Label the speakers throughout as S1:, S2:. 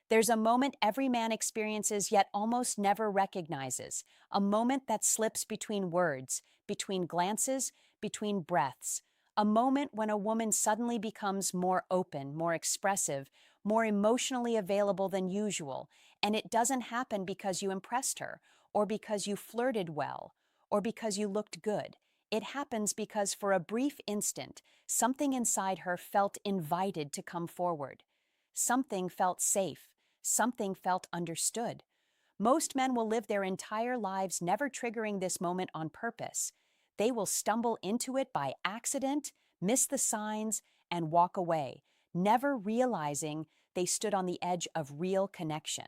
S1: There's a moment every man experiences yet almost never recognizes, a moment that slips between words, between glances, between breaths, a moment when a woman suddenly becomes more open, more expressive, more emotionally available than usual, and it doesn't happen because you impressed her, or because you flirted well, or because you looked good. It happens because for a brief instant, something inside her felt invited to come forward. Something felt safe. Something felt understood. Most men will live their entire lives never triggering this moment on purpose. They will stumble into it by accident, miss the signs, and walk away, never realizing they stood on the edge of real connection.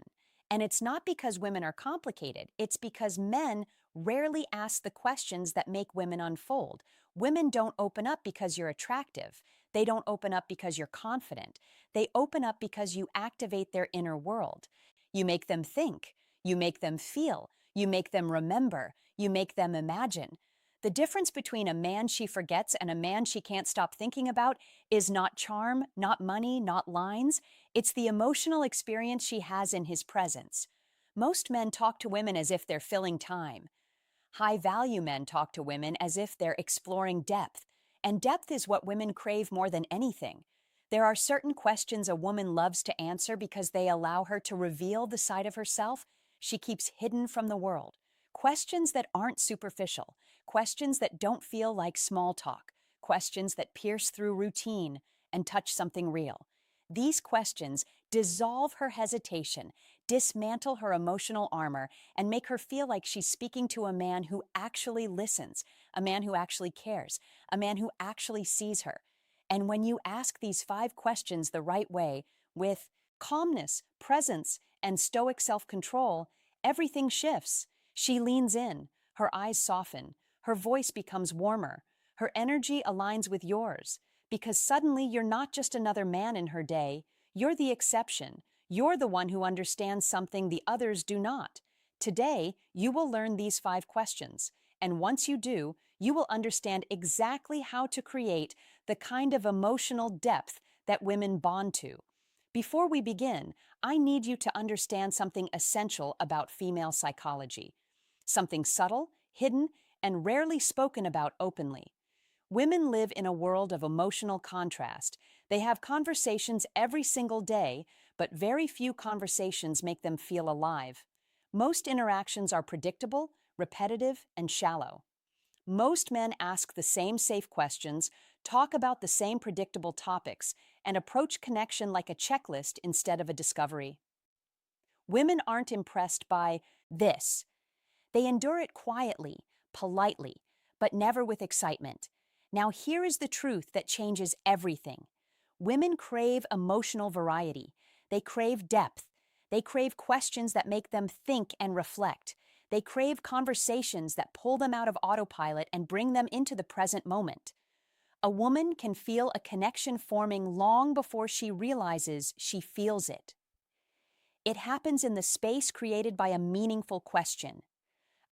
S1: And it's not because women are complicated, it's because men rarely ask the questions that make women unfold. Women don't open up because you're attractive. They don't open up because you're confident. They open up because you activate their inner world. You make them think. You make them feel. You make them remember. You make them imagine. The difference between a man she forgets and a man she can't stop thinking about is not charm, not money, not lines. It's the emotional experience she has in his presence. Most men talk to women as if they're filling time. High-value men talk to women as if they're exploring depth. And depth is what women crave more than anything. There are certain questions a woman loves to answer because they allow her to reveal the side of herself she keeps hidden from the world. Questions that aren't superficial, questions that don't feel like small talk, questions that pierce through routine and touch something real. These questions dissolve her hesitation, dismantle her emotional armor, and make her feel like she's speaking to a man who actually listens, a man who actually cares, a man who actually sees her. And when you ask these 5 questions the right way, with calmness, presence, and stoic self-control, everything shifts. She leans in, her eyes soften, her voice becomes warmer, her energy aligns with yours, because suddenly you're not just another man in her day, you're the exception. You're the one who understands something the others do not. Today, you will learn these 5 questions, and once you do, you will understand exactly how to create the kind of emotional depth that women bond to. Before we begin, I need you to understand something essential about female psychology. Something subtle, hidden, and rarely spoken about openly. Women live in a world of emotional contrast. They have conversations every single day, but very few conversations make them feel alive. Most interactions are predictable, repetitive, and shallow. Most men ask the same safe questions, talk about the same predictable topics, and approach connection like a checklist instead of a discovery. Women aren't impressed by this. They endure it quietly, politely, but never with excitement. Now, here is the truth that changes everything. Women crave emotional variety. They crave depth. They crave questions that make them think and reflect. They crave conversations that pull them out of autopilot and bring them into the present moment. A woman can feel a connection forming long before she realizes she feels it. It happens in the space created by a meaningful question.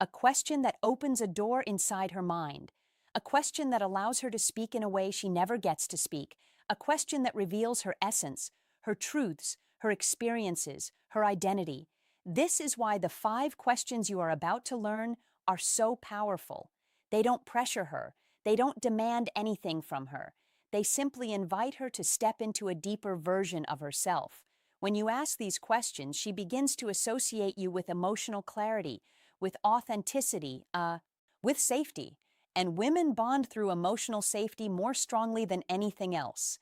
S1: A question that opens a door inside her mind. A question that allows her to speak in a way she never gets to speak. A question that reveals her essence, her truths, her experiences, her identity. This is why the 5 questions you are about to learn are so powerful. They don't pressure her. They don't demand anything from her. They simply invite her to step into a deeper version of herself. When you ask these questions, she begins to associate you with emotional clarity, with authenticity, with safety. And women bond through emotional safety more strongly than anything else.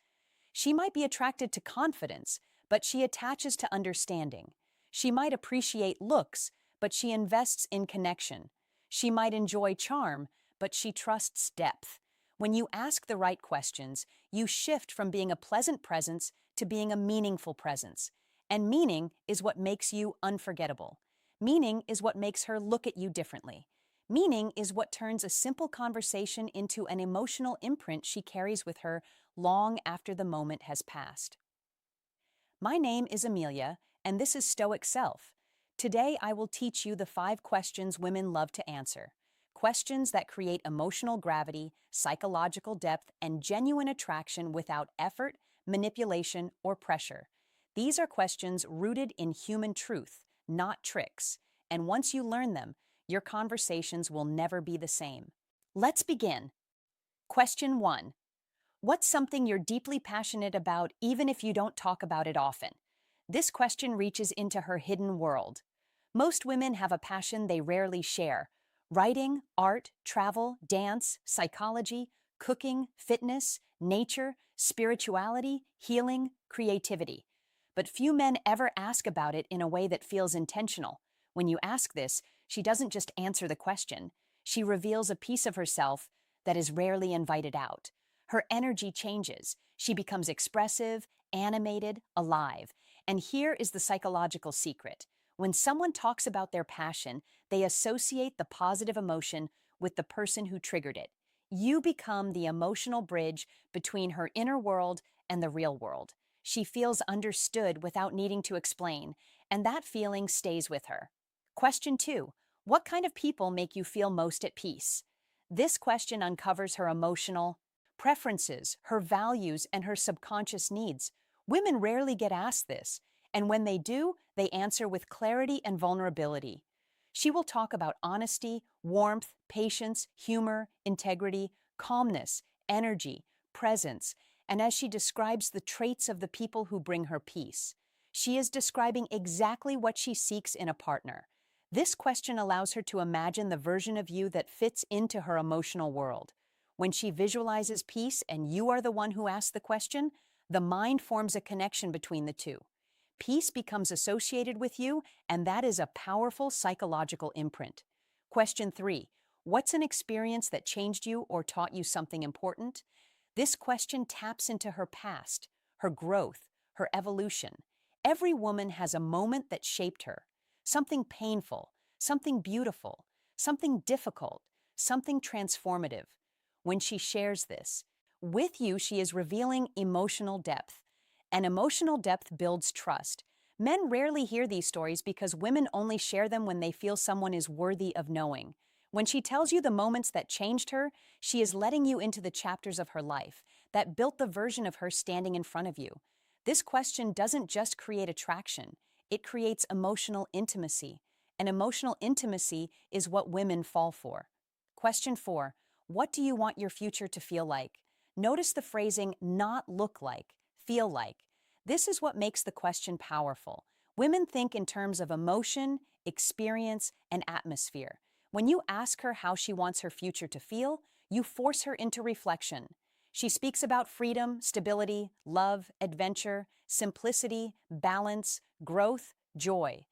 S1: She might be attracted to confidence, but she attaches to understanding. She might appreciate looks, but she invests in connection. She might enjoy charm, but she trusts depth. When you ask the right questions, you shift from being a pleasant presence to being a meaningful presence. And meaning is what makes you unforgettable. Meaning is what makes her look at you differently. Meaning is what turns a simple conversation into an emotional imprint she carries with her long after the moment has passed. My name is Amelia, and this is Stoic Self. Today I will teach you the 5 questions women love to answer. Questions that create emotional gravity, psychological depth, and genuine attraction without effort, manipulation, or pressure. These are questions rooted in human truth, not tricks. And once you learn them, your conversations will never be the same. Let's begin. Question 1. What's something you're deeply passionate about even if you don't talk about it often? This question reaches into her hidden world. Most women have a passion they rarely share. Writing, art, travel, dance, psychology, cooking, fitness, nature, spirituality, healing, creativity. But few men ever ask about it in a way that feels intentional. When you ask this, she doesn't just answer the question. She reveals a piece of herself that is rarely invited out. Her energy changes. She becomes expressive, animated, alive. And here is the psychological secret. When someone talks about their passion, they associate the positive emotion with the person who triggered it. You become the emotional bridge between her inner world and the real world. She feels understood without needing to explain, and that feeling stays with her. Question 2. What kind of people make you feel most at peace? This question uncovers her emotional preferences, her values, and her subconscious needs. Women rarely get asked this, and when they do, they answer with clarity and vulnerability. She will talk about honesty, warmth, patience, humor, integrity, calmness, energy, presence, and as she describes the traits of the people who bring her peace, she is describing exactly what she seeks in a partner. This question allows her to imagine the version of you that fits into her emotional world. When she visualizes peace and you are the one who asks the question, the mind forms a connection between the two. Peace becomes associated with you, and that is a powerful psychological imprint. Question 3. What's an experience that changed you or taught you something important? This question taps into her past, her growth, her evolution. Every woman has a moment that shaped her. Something painful, something beautiful, something difficult, something transformative. When she shares this, with you she is revealing emotional depth. And emotional depth builds trust. Men rarely hear these stories because women only share them when they feel someone is worthy of knowing. When she tells you the moments that changed her, she is letting you into the chapters of her life that built the version of her standing in front of you. This question doesn't just create attraction, it creates emotional intimacy. And emotional intimacy is what women fall for. Question 4. What do you want your future to feel like? Notice the phrasing not look like, feel like. This is what makes the question powerful. Women think in terms of emotion, experience, and atmosphere. When you ask her how she wants her future to feel, you force her into reflection. She speaks about freedom, stability, love, adventure, simplicity, balance, growth, joy.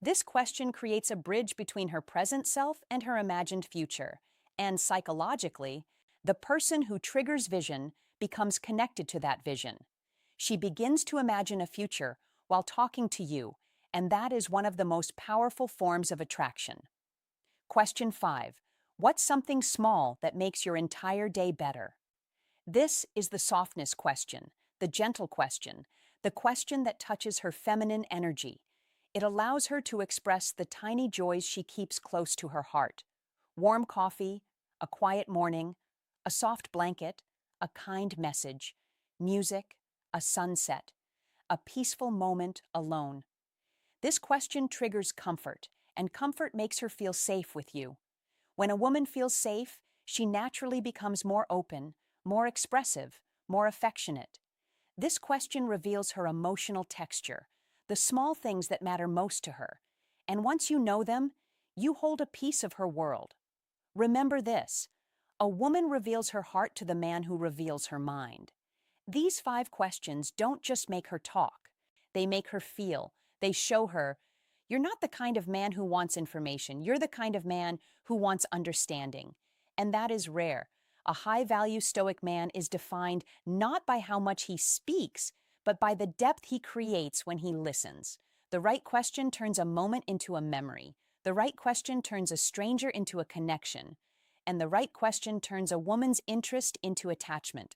S1: This question creates a bridge between her present self and her imagined future. And psychologically, the person who triggers vision becomes connected to that vision. She begins to imagine a future while talking to you, and that is one of the most powerful forms of attraction. Question 5. What's something small that makes your entire day better? This is the softness question, the gentle question, the question that touches her feminine energy. It allows her to express the tiny joys she keeps close to her heart. Warm coffee, a quiet morning, a soft blanket, a kind message, music, a sunset, a peaceful moment alone. This question triggers comfort, and comfort makes her feel safe with you. When a woman feels safe, she naturally becomes more open, more expressive, more affectionate. This question reveals her emotional texture, the small things that matter most to her. And once you know them, you hold a piece of her world. Remember this: a woman reveals her heart to the man who reveals her mind. These 5 questions don't just make her talk. They make her feel. They show her, you're not the kind of man who wants information. You're the kind of man who wants understanding. And that is rare. A high-value Stoic man is defined not by how much he speaks, but by the depth he creates when he listens. The right question turns a moment into a memory. The right question turns a stranger into a connection. And the right question turns a woman's interest into attachment.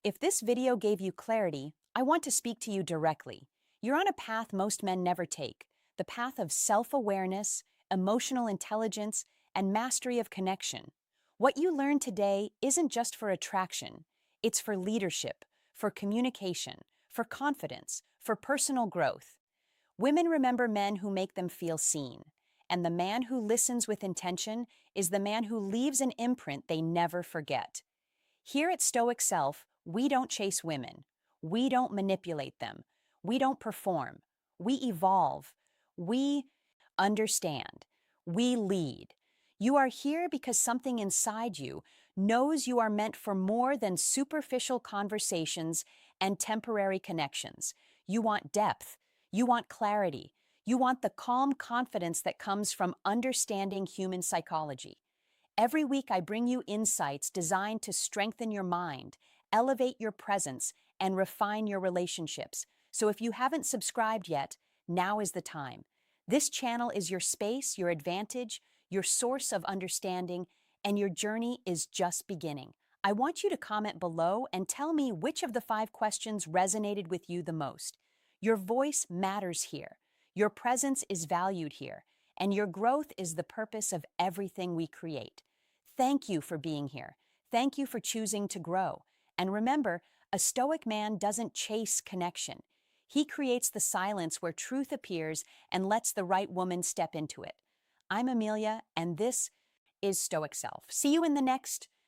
S1: If this video gave you clarity, I want to speak to you directly. You're on a path most men never take, the path of self-awareness, emotional intelligence, and mastery of connection. What you learn today isn't just for attraction, it's for leadership, for communication, for confidence, for personal growth. Women remember men who make them feel seen, and the man who listens with intention is the man who leaves an imprint they never forget. Here at Stoic Self, we don't chase women. We don't manipulate them. We don't perform. We evolve. We understand. We lead. You are here because something inside you knows you are meant for more than superficial conversations and temporary connections. You want depth. You want clarity. You want the calm confidence that comes from understanding human psychology. Every week, I bring you insights designed to strengthen your mind, elevate your presence, and refine your relationships. So if you haven't subscribed yet, now is the time. This channel is your space, your advantage, your source of understanding, and your journey is just beginning. I want you to comment below and tell me which of the 5 questions resonated with you the most. Your voice matters here. Your presence is valued here, and your growth is the purpose of everything we create. Thank you for being here. Thank you for choosing to grow. And remember, a stoic man doesn't chase connection. He creates the silence where truth appears and lets the right woman step into it. I'm Amelia, and this is Stoic Self. See you in the next